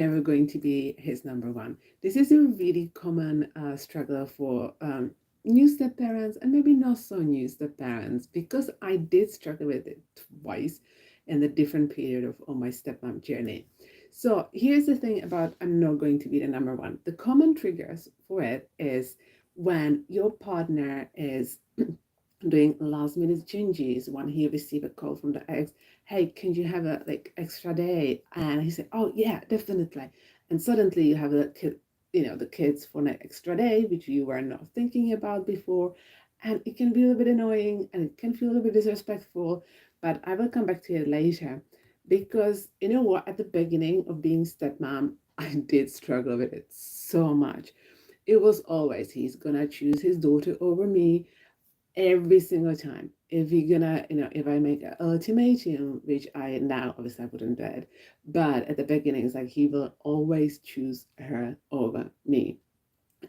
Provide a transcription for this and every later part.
never going to be his number one. This is a really common struggle for new step parents and maybe not so new step parents, because I did struggle with it twice in the different period of my stepmom journey. So here's the thing about I'm not going to be the number one. The common triggers for it is when your partner is doing last minute changes, when he received a call from the ex, hey, can you have a like extra day? And he said, oh yeah, definitely. And suddenly you have the kid, the kids for an extra day, which you were not thinking about before. And it can be a little bit annoying and it can feel a little bit disrespectful, but I will come back to it later. Because you know what, at the beginning of being stepmom, I did struggle with it so much. It was always, he's gonna choose his daughter over me every single time. If you're gonna, if I make an ultimatum, which I now obviously I wouldn't do it, but at the beginning it's like he will always choose her over me.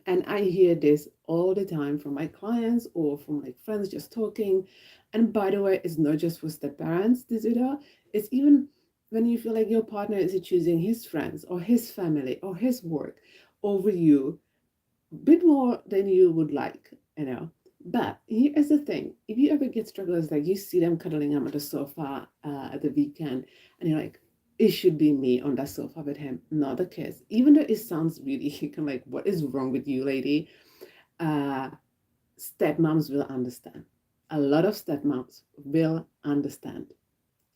And I hear this all the time from my clients or from like friends just talking. And by the way, it's not just for step parents to do that. It's even when you feel like your partner is choosing his friends or his family or his work over you, bit more than you would like. But here is the thing: if you ever get strugglers, like you see them cuddling up on the sofa at the weekend, and you're like, it should be me on that sofa with him, not the kids. Even though it sounds really kind of like, what is wrong with you, lady? Uh, Stepmoms will understand. A lot of stepmoms will understand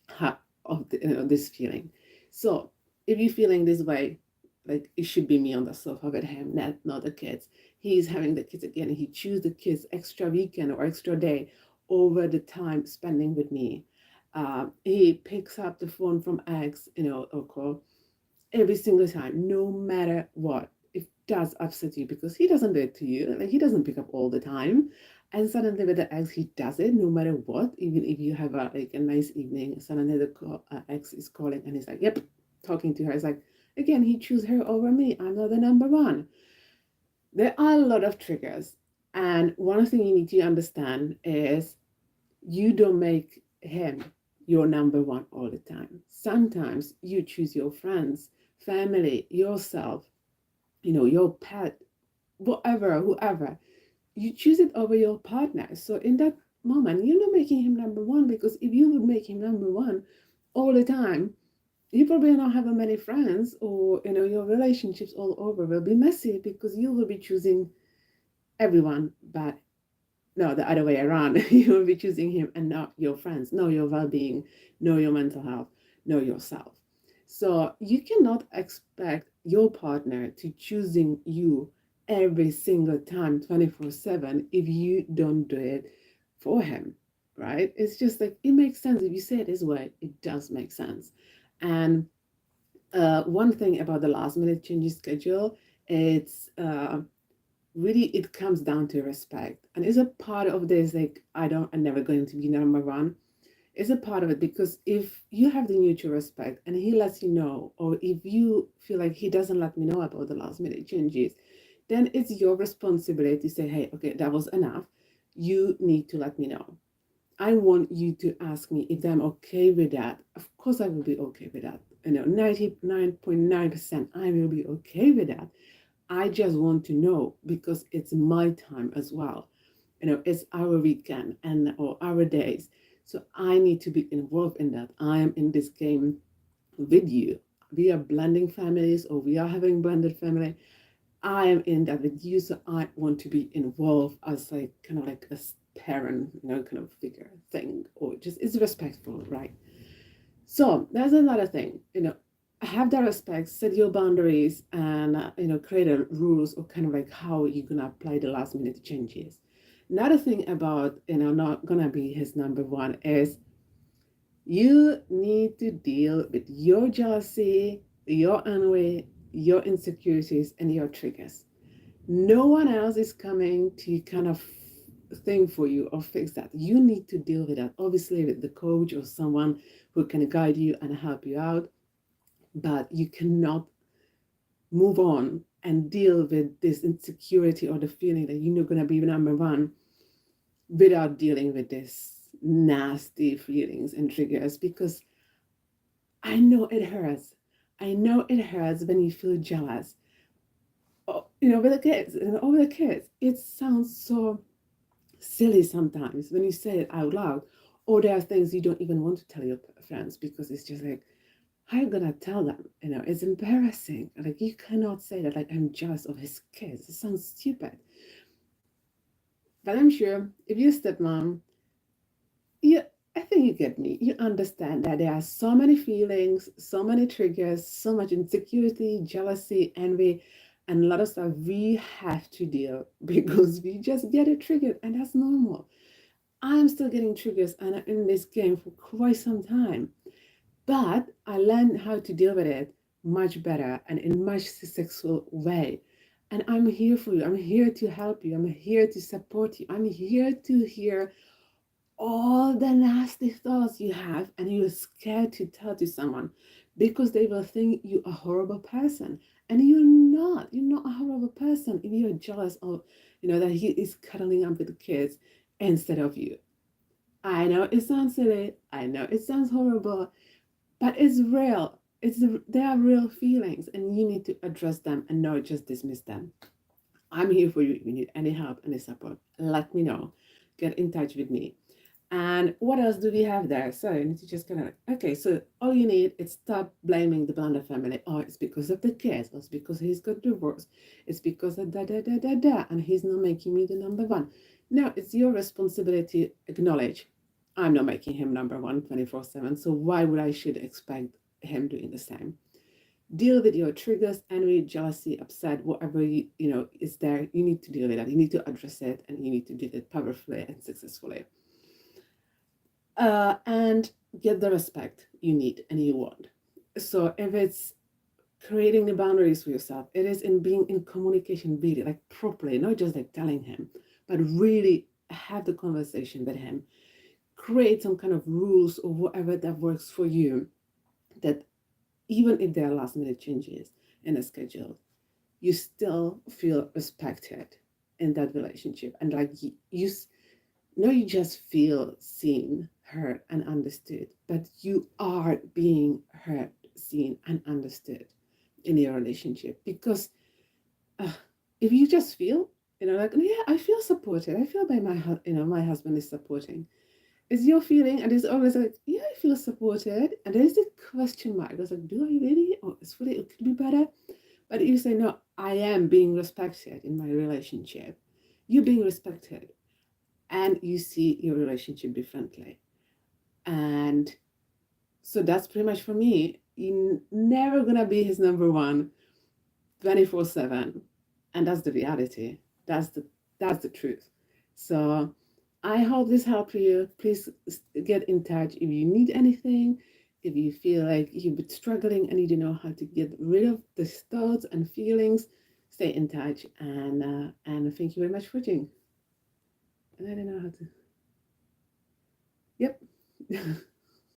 how of this feeling. So if you're feeling this way, like it should be me on the sofa with him, not the kids. He's having the kids again. He choose the kids extra weekend or extra day over the time spending with me. He picks up the phone from ex, or call every single time, no matter what. It does upset you because he doesn't do it to you. Like he doesn't pick up all the time. And suddenly with the ex, he does it no matter what. Even if you have a nice evening, suddenly the ex is calling and he's like, yep, talking to her. It's like, again, he choose her over me. I'm not the number one. There are a lot of triggers. And one thing you need to understand is you don't make him your number one all the time. Sometimes you choose your friends, family, yourself, your pet, whatever, whoever. You choose it over your partner. So in that moment, you're not making him number one, because if you would make him number one all the time, you probably not have many friends, or your relationships all over will be messy because you will be choosing everyone but no, the other way around. You will be choosing him and not your friends. Know your well being, know your mental health, know yourself. So you cannot expect your partner to choosing you every single time 24/7 if you don't do it for him, right? It's just like it makes sense. If you say it this way, it does make sense. And one thing about the last minute changes schedule, it's really it comes down to respect, and is a part of this, like I'm never going to be number one, is a part of it. Because if you have the mutual respect and he lets you know, or if you feel like he doesn't let me know about the last minute changes, then it's your responsibility to say, hey, okay, that was enough, you need to let me know. I want you to ask me if I'm okay with that. Of course I will be okay with that. 99.9% I will be okay with that. I just want to know because it's my time as well. It's our weekend and or our days. So I need to be involved in that. I am in this game with you. We are blending families or we are having blended family. I am in that with you. So I want to be involved as like kind of like a parent, kind of figure thing, or just it's respectful, right? So that's another thing, have that respect, set your boundaries, and create a rules or kind of like how you're gonna apply the last minute changes. Another thing about not gonna be his number one is you need to deal with your jealousy, your envy, your insecurities, and your triggers. No one else is coming to kind of thing for you or fix that. You need to deal with that, obviously with the coach or someone who can guide you and help you out, but you cannot move on and deal with this insecurity or the feeling that you're not going to be number one without dealing with this nasty feelings and triggers. Because I know it hurts. I know it hurts when you feel jealous. Oh, with the kids, over the kids. It sounds so silly sometimes when you say it out loud. Or there are things you don't even want to tell your friends because it's just like, how are you gonna tell them? It's embarrassing. Like you cannot say that like I'm jealous of his kids. It sounds stupid. But I'm sure if you're a stepmom, you I think you get me. You understand that there are so many feelings, so many triggers, so much insecurity, jealousy, envy, and a lot of stuff we have to deal because we just get it triggered, and that's normal. I'm still getting triggers and I'm in this game for quite some time. But I learned how to deal with it much better and in much successful way. And I'm here for you. I'm here to help you. I'm here to support you. I'm here to hear all the nasty thoughts you have and you're scared to tell to someone because they will think you're a horrible person. And you're not. You're not a horrible person if you're jealous of, that he is cuddling up with the kids instead of you. I know it sounds silly. I know it sounds horrible, but it's real. They are real feelings, and you need to address them and not just dismiss them. I'm here for you if you need any help, any support. Let me know. Get in touch with me. And what else do we have there? So you need to just kind of okay. So all you need is stop blaming the Blanda family. Oh, it's because of the kids. Or it's because he's got divorced. It's because of da da da da da, and he's not making me the number one. No, it's your responsibility. Acknowledge. I'm not making him number one 24/7. So why would I should expect him doing the same? Deal with your triggers, envy, jealousy, upset, whatever is there. You need to deal with that. You need to address it, and you need to do it powerfully and successfully. And get the respect you need and you want. So if it's creating the boundaries for yourself, it is in being in communication really like properly, not just like telling him, but really have the conversation with him. Create some kind of rules or whatever that works for you, that even if there are last minute changes in a schedule, you still feel respected in that relationship. And like you just feel seen, heard, and understood, but you are being heard, seen, and understood in your relationship. Because uh, if you just feel, like, yeah, I feel supported. I feel by my husband is supporting. Is your feeling, and it's always like, yeah, I feel supported. And there's a question mark. It's like, do I really? Or it could be better. But you say, no, I am being respected in my relationship. You're being respected and you see your relationship differently. And so that's pretty much for me. You're never gonna be his number one 24/7. And that's the reality. That's the truth. So I hope this helped you. Please get in touch if you need anything. If you feel like you've been struggling and you don't know how to get rid of these thoughts and feelings, stay in touch. And thank you very much for watching. And I don't know how to. Yep.